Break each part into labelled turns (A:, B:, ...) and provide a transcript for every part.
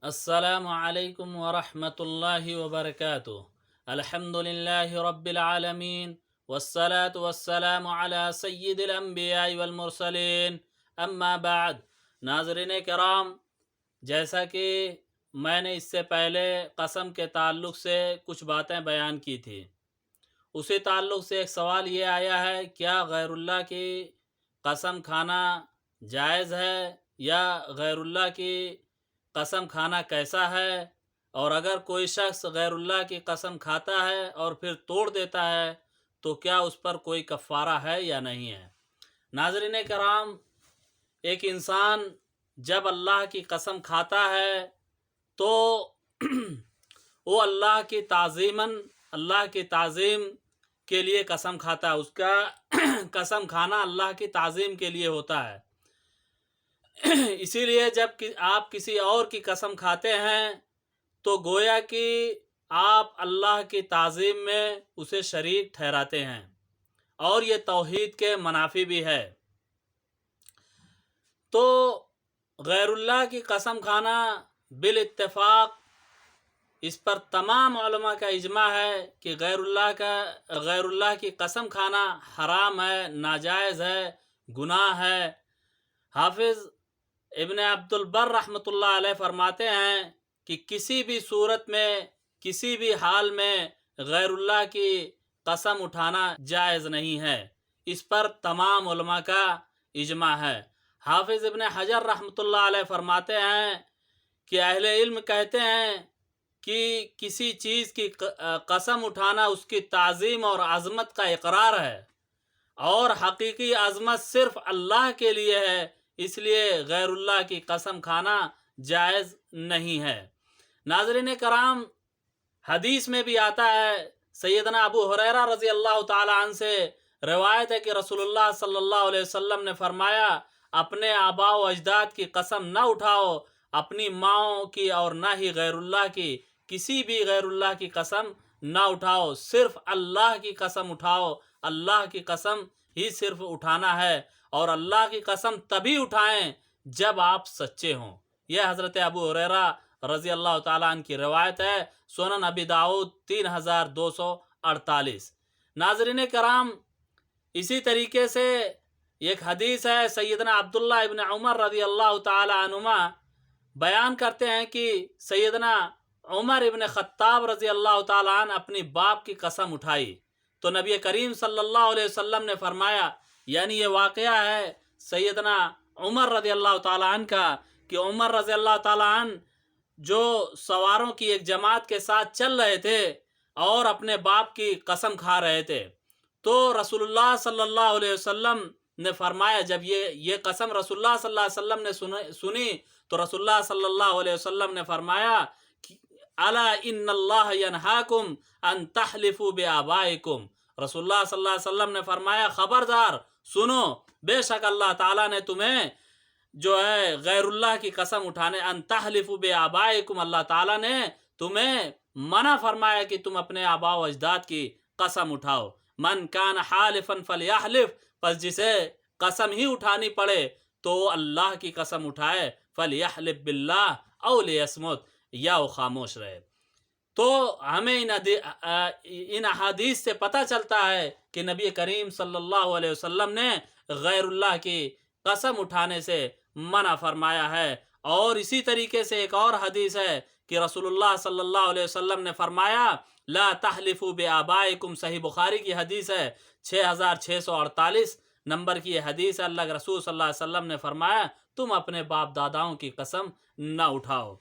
A: السلام علیکم ورحمۃ اللہ وبرکاتہ۔ الحمد للہ رب العالمین والصلاة والسلام علی سید الانبیاء والمرسلین، اما بعد۔ ناظرین کرام، جیسا کہ میں نے اس سے پہلے قسم کے تعلق سے کچھ باتیں بیان کی تھی، اسی تعلق سے ایک سوال یہ آیا ہے، کیا غیر اللہ کی قسم کھانا جائز ہے، یا غیر اللہ کی قسم کھانا کیسا ہے، اور اگر کوئی شخص غیر اللہ کی قسم کھاتا ہے اور پھر توڑ دیتا ہے تو کیا اس پر کوئی کفارہ ہے یا نہیں ہے؟ ناظرین کرام، ایک انسان جب اللہ کی قسم کھاتا ہے تو وہ اللہ کی تعظیم کے لیے قسم کھاتا ہے، اس کا قسم کھانا اللہ کی تعظیم کے لیے ہوتا ہے۔ اسی لیے جب آپ کسی اور کی قسم کھاتے ہیں تو گویا کہ آپ اللہ کی تعظیم میں اسے شریک ٹھہراتے ہیں، اور یہ توحید کے منافی بھی ہے۔ تو غیر اللہ کی قسم کھانا بالاتفاق اس پر تمام علماء کا اجماع ہے کہ غیر اللہ کی قسم کھانا حرام ہے، ناجائز ہے، گناہ ہے۔ حافظ ابن عبد البر رحمۃ اللہ علیہ فرماتے ہیں کہ کسی بھی صورت میں، کسی بھی حال میں غیر اللہ کی قسم اٹھانا جائز نہیں ہے، اس پر تمام علماء کا اجماع ہے۔ حافظ ابن حجر رحمۃ اللہ علیہ فرماتے ہیں کہ اہل علم کہتے ہیں کہ کسی چیز کی قسم اٹھانا اس کی تعظیم اور عظمت کا اقرار ہے، اور حقیقی عظمت صرف اللہ کے لیے ہے، اس لیے غیر اللہ کی قسم کھانا جائز نہیں ہے۔ ناظرین کرام، حدیث میں بھی آتا ہے، سیدنا ابو ہریرہ رضی اللہ تعالی عنہ سے روایت ہے کہ رسول اللہ صلی اللہ علیہ وسلم نے فرمایا، اپنے آباء و اجداد کی قسم نہ اٹھاؤ، اپنی ماؤں کی اور نہ ہی غیر اللہ کی، کسی بھی غیر اللہ کی قسم نہ اٹھاؤ، صرف اللہ کی قسم اٹھاؤ۔ اللہ کی قسم ہی صرف اٹھانا ہے، اور اللہ کی قسم تبھی اٹھائیں جب آپ سچے ہوں۔ یہ حضرت ابو ہریرہ رضی اللہ تعالیٰ عنہ کی روایت ہے، سنن ابی داؤد 3248۔ ناظرین کرام، اسی طریقے سے ایک حدیث ہے، سیدنا عبداللہ ابن عمر رضی اللہ تعالی عنہما بیان کرتے ہیں کہ سیدنا عمر ابن خطاب رضی اللہ تعالی عنہ اپنی باپ کی قسم اٹھائی تو نبی کریم صلی اللہ علیہ وسلم نے فرمایا، یعنی یہ واقعہ ہے سیدنا عمر رضی اللہ تعالی عنہ کا، کہ عمر رضی اللہ تعالی عنہ جو سواروں کی ایک جماعت کے ساتھ چل رہے تھے اور اپنے باپ کی قسم کھا رہے تھے، تو رسول اللہ صلی اللہ علیہ وسلم نے فرمایا، جب یہ قسم رسول اللہ صلی اللہ علیہ وسلم نے سنی تو رسول اللہ صلی اللہ علیہ وسلم نے فرمایا، الا ان اللہ ینہاکم ان تحلفوا بآبائکم۔ رسول اللہ صلی اللہ علیہ وسلم نے فرمایا، خبردار سنو، بے شک اللہ تعالیٰ نے تمہیں جو ہے غیر اللہ کی قسم اٹھانے، ان تحلفوا بآبائکم، اللہ تعالیٰ نے تمہیں منع فرمایا کہ تم اپنے آباء و اجداد کی قسم اٹھاؤ۔ من کان حالفا فلیحلف، پس جسے قسم ہی اٹھانی پڑے تو اللہ کی قسم اٹھائے، فلیحلف باللہ او لیصمت، یا وہ خاموش رہے۔ تو ہمیں ان احادیث سے پتہ چلتا ہے کہ نبی کریم صلی اللہ علیہ وسلم نے غیر اللہ کی قسم اٹھانے سے منع فرمایا ہے۔ اور اسی طریقے سے ایک اور حدیث ہے کہ رسول اللہ صلی اللہ علیہ وسلم نے فرمایا، لا تحلفوا بآبائکم، صحیح بخاری کی حدیث ہے، 6648 نمبر کی یہ حدیث ہے۔ اللہ کے رسول صلی اللہ علیہ وسلم نے فرمایا، تم اپنے باپ داداؤں کی قسم نہ اٹھاؤ۔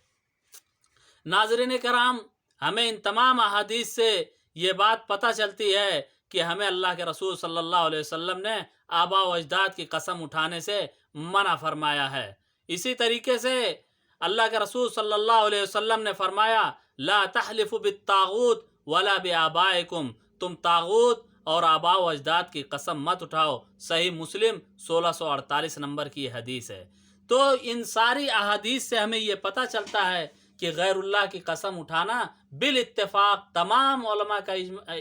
A: ناظرین کرام، ہمیں ان تمام احادیث سے یہ بات پتہ چلتی ہے کہ ہمیں اللہ کے رسول صلی اللہ علیہ وسلم نے آباء و اجداد کی قسم اٹھانے سے منع فرمایا ہے۔ اسی طریقے سے اللہ کے رسول صلی اللہ علیہ وسلم نے فرمایا، لا تحلفوا بالطاغوت ولا بآبائکم، تم طاغوت اور آباء و اجداد کی قسم مت اٹھاؤ۔ صحیح مسلم 1648 نمبر کی حدیث ہے۔ تو ان ساری احادیث سے ہمیں یہ پتہ چلتا ہے کہ غیر اللہ کی قسم اٹھانا بالاتفاق تمام علماء کا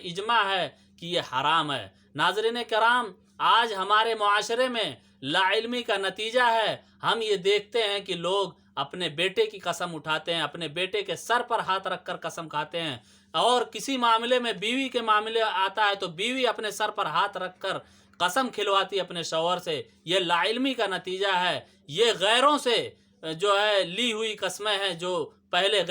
A: اجماع ہے کہ یہ حرام ہے۔ ناظرین کرام، آج ہمارے معاشرے میں لا علمی کا نتیجہ ہے ہم یہ دیکھتے ہیں کہ لوگ اپنے بیٹے کی قسم اٹھاتے ہیں، اپنے بیٹے کے سر پر ہاتھ رکھ کر قسم کھاتے ہیں، اور کسی معاملے میں بیوی کے معاملے آتا ہے تو بیوی اپنے سر پر ہاتھ رکھ کر قسم کھلواتی ہے اپنے شوہر سے۔ یہ لا علمی کا نتیجہ ہے، یہ غیروں سے جو ہے لی ہوئی قسمیں ہیں، جو پہلے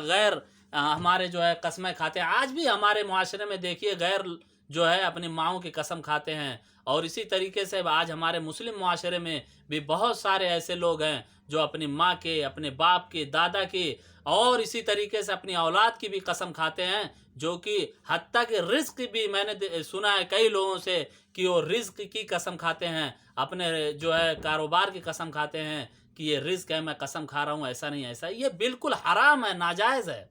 A: غیر ہمارے جو ہے قسمیں کھاتے ہیں۔ آج بھی ہمارے معاشرے میں دیکھیے غیر جو ہے اپنی ماؤں کی قسم کھاتے ہیں، اور اسی طریقے سے آج ہمارے مسلم معاشرے میں بھی بہت سارے ایسے لوگ ہیں جو اپنی ماں کے، اپنے باپ کے، دادا کی، اور اسی طریقے سے اپنی اولاد کی بھی قسم کھاتے ہیں، جو کہ حتیٰ کہ رزق بھی میں نے سنا ہے کئی لوگوں سے کہ وہ رزق کی قسم کھاتے ہیں، اپنے جو ہے کاروبار کی قسم کھاتے ہیں کہ یہ رزق ہے، میں قسم کھا رہا ہوں، ایسا نہیں ایسا۔ یہ بالکل حرام ہے، ناجائز ہے۔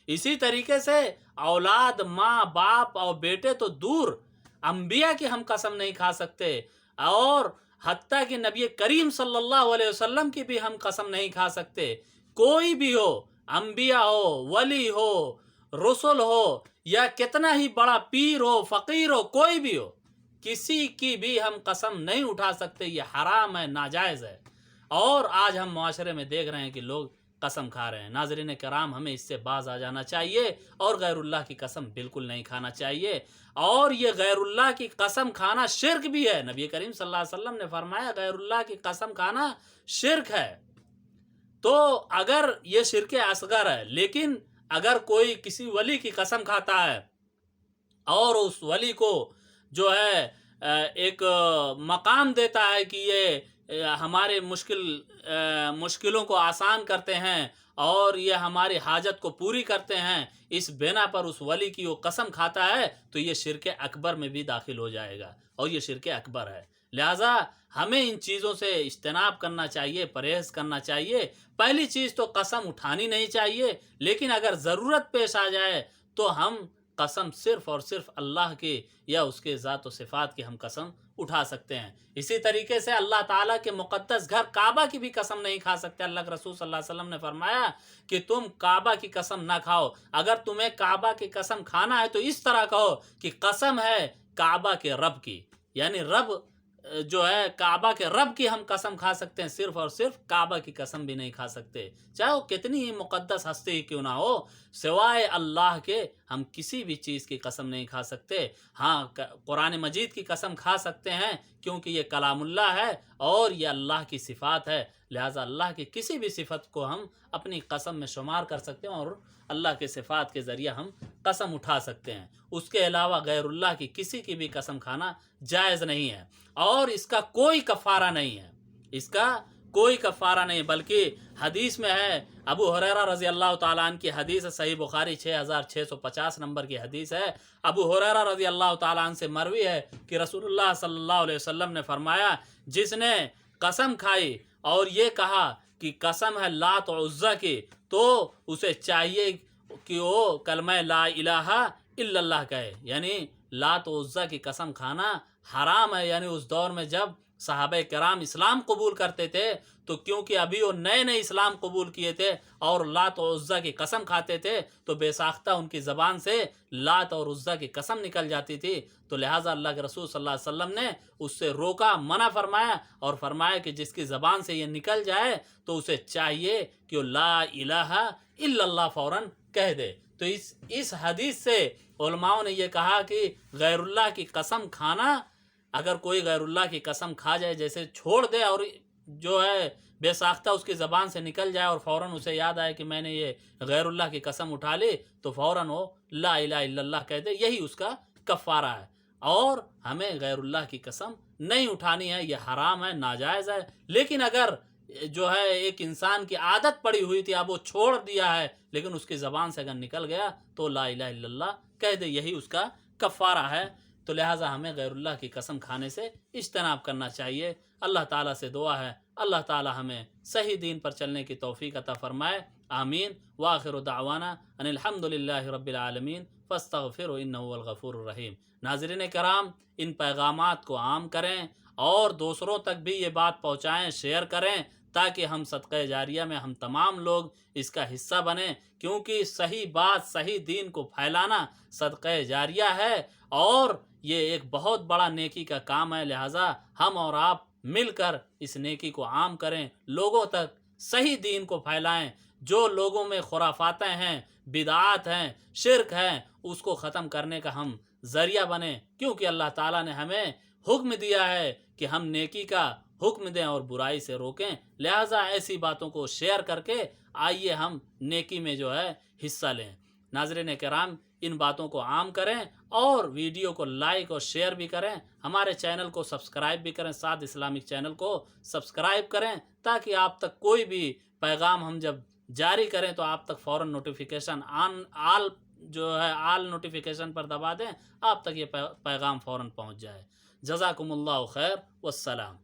A: اسی طریقے سے اولاد، ماں، باپ اور بیٹے تو دور، انبیاء کی ہم قسم نہیں کھا سکتے، اور حتیٰ کہ نبی کریم صلی اللہ علیہ وسلم کی بھی ہم قسم نہیں کھا سکتے۔ کوئی بھی ہو، انبیاء ہو، ولی ہو، رسول ہو، یا کتنا ہی بڑا پیر ہو، فقیر ہو، کوئی بھی ہو، کسی کی بھی ہم قسم نہیں اٹھا سکتے۔ یہ حرام ہے، ناجائز ہے، اور آج ہم معاشرے میں دیکھ رہے ہیں کہ لوگ قسم کھا رہے ہیں۔ ناظرین کرام، ہمیں اس سے باز آ جانا چاہیے اور غیر اللہ کی قسم بالکل نہیں کھانا چاہیے، اور یہ غیر اللہ کی قسم کھانا شرک بھی ہے۔ نبی کریم صلی اللہ علیہ وسلم نے فرمایا غیر اللہ کی قسم کھانا شرک ہے۔ تو اگر یہ شرک اصغر ہے، لیکن اگر کوئی کسی ولی کی قسم کھاتا ہے اور اس ولی کو جو ہے ایک مقام دیتا ہے کہ یہ ہمارے مشکلوں کو آسان کرتے ہیں اور یہ ہماری حاجت کو پوری کرتے ہیں، اس بنا پر اس ولی کی وہ قسم کھاتا ہے، تو یہ شرک اکبر میں بھی داخل ہو جائے گا، اور یہ شرک اکبر ہے۔ لہٰذا ہمیں ان چیزوں سے اجتناب کرنا چاہیے، پرہیز کرنا چاہیے۔ پہلی چیز تو قسم اٹھانی نہیں چاہیے، لیکن اگر ضرورت پیش آ جائے تو ہم قسم صرف اور صرف اللہ کی یا اس کے ذات و صفات کی ہم قسم اٹھا سکتے ہیں۔ اسی طریقے سے اللہ تعالیٰ کے مقدس گھر کعبہ کی بھی قسم نہیں کھا سکتے۔ اللہ کے رسول صلی اللہ علیہ وسلم نے فرمایا کہ تم کعبہ کی قسم نہ کھاؤ، اگر تمہیں کعبہ کی قسم کھانا ہے تو اس طرح کہو کہ قسم ہے کعبہ کے رب کی، یعنی رب جو ہے کعبہ کے رب کی ہم قسم کھا سکتے ہیں، صرف اور صرف کعبہ کی قسم بھی نہیں کھا سکتے، چاہے وہ کتنی ہی مقدس ہستی ہی کیوں نہ ہو، سوائے اللہ کے ہم کسی بھی چیز کی قسم نہیں کھا سکتے۔ ہاں، قرآن مجید کی قسم کھا سکتے ہیں کیونکہ یہ کلام اللہ ہے اور یہ اللہ کی صفات ہے، لہٰذا اللہ کی کسی بھی صفت کو ہم اپنی قسم میں شمار کر سکتے ہیں اور اللہ کے صفات کے ذریعہ ہم قسم اٹھا سکتے ہیں۔ اس کے علاوہ غیر اللہ کی کسی کی بھی قسم کھانا جائز نہیں ہے، اور اس کا کوئی کفارہ نہیں ہے، اس کا کوئی کفارہ نہیں، بلکہ حدیث میں ہے، ابو ہریرہ رضی اللہ تعالیٰ عنہ کی حدیث ہے، صحیح بخاری 6650 نمبر کی حدیث ہے۔ ابو ہریرہ رضی اللہ تعالیٰ عنہ سے مروی ہے کہ رسول اللہ صلی اللہ علیہ وسلم نے فرمایا، جس نے قسم کھائی اور یہ کہا کہ قسم ہے لات و عزیٰ کی، تو اسے چاہیے کہ وہ کلمہ لا الہ الا اللہ کہے، یعنی لات و عزیٰ کی قسم کھانا حرام ہے۔ یعنی اس دور میں جب صحابہ کرام اسلام قبول کرتے تھے تو کیونکہ ابھی وہ نئے نئے اسلام قبول کیے تھے اور لات و عزیٰ کی قسم کھاتے تھے، تو بے ساختہ ان کی زبان سے لات اور عزیٰ کی قسم نکل جاتی تھی، تو لہٰذا اللہ کے رسول صلی اللہ علیہ وسلم نے اس سے روکا، منع فرمایا، اور فرمایا کہ جس کی زبان سے یہ نکل جائے تو اسے چاہیے کہ وہ لا الہ الا اللہ فوراً کہہ دے۔ تو اس حدیث سے علماء نے یہ کہا کہ غیر اللہ کی قسم کھانا، اگر کوئی غیر اللہ کی قسم کھا جائے، جیسے چھوڑ دے اور جو ہے بے ساختہ اس کی زبان سے نکل جائے اور فوراً اسے یاد آئے کہ میں نے یہ غیر اللہ کی قسم اٹھا لی، تو فوراً وہ لا الہ الا اللہ کہہ دے، یہی اس کا کفارہ ہے۔ اور ہمیں غیر اللہ کی قسم نہیں اٹھانی ہے، یہ حرام ہے، ناجائز ہے۔ لیکن اگر جو ہے ایک انسان کی عادت پڑی ہوئی تھی، اب وہ چھوڑ دیا ہے لیکن اس کی زبان سے اگر نکل گیا تو لا الہ الا اللہ کہہ دے، یہی اس کا کفارہ ہے۔ تو لہٰذا ہمیں غیر اللہ کی قسم کھانے سے اجتناب کرنا چاہیے۔ اللہ تعالیٰ سے دعا ہے اللہ تعالیٰ ہمیں صحیح دین پر چلنے کی توفیق عطا فرمائے، آمین۔ وآخر دعوانا ان الحمد للہ رب العالمین فاستغفروا انہ هو الغفور الرحیم۔ ناظرین کرام، ان پیغامات کو عام کریں اور دوسروں تک بھی یہ بات پہنچائیں، شیئر کریں، تاکہ ہم صدقہ جاریہ میں ہم تمام لوگ اس کا حصہ بنیں، کیونکہ صحیح بات، صحیح دین کو پھیلانا صدقہ جاریہ ہے، اور یہ ایک بہت بڑا نیکی کا کام ہے، لہٰذا ہم اور آپ مل کر اس نیکی کو عام کریں، لوگوں تک صحیح دین کو پھیلائیں، جو لوگوں میں خرافاتیں ہیں، بدعات ہیں، شرک ہیں، اس کو ختم کرنے کا ہم ذریعہ بنیں، کیونکہ اللہ تعالیٰ نے ہمیں حکم دیا ہے کہ ہم نیکی کا حکم دیں اور برائی سے روکیں، لہٰذا ایسی باتوں کو شیئر کر کے آئیے ہم نیکی میں جو ہے حصہ لیں۔ ناظرین کرام، ان باتوں کو عام کریں اور ویڈیو کو لائک اور شیئر بھی کریں، ہمارے چینل کو سبسکرائب بھی کریں، ساتھ اسلامک چینل کو سبسکرائب کریں تاکہ آپ تک کوئی بھی پیغام ہم جب جاری کریں تو آپ تک فوراً نوٹیفیکیشن آل نوٹیفیکیشن پر دبا دیں، آپ تک یہ پیغام فوراً پہنچ جائے۔ جزاکم اللہ خیر والسلام۔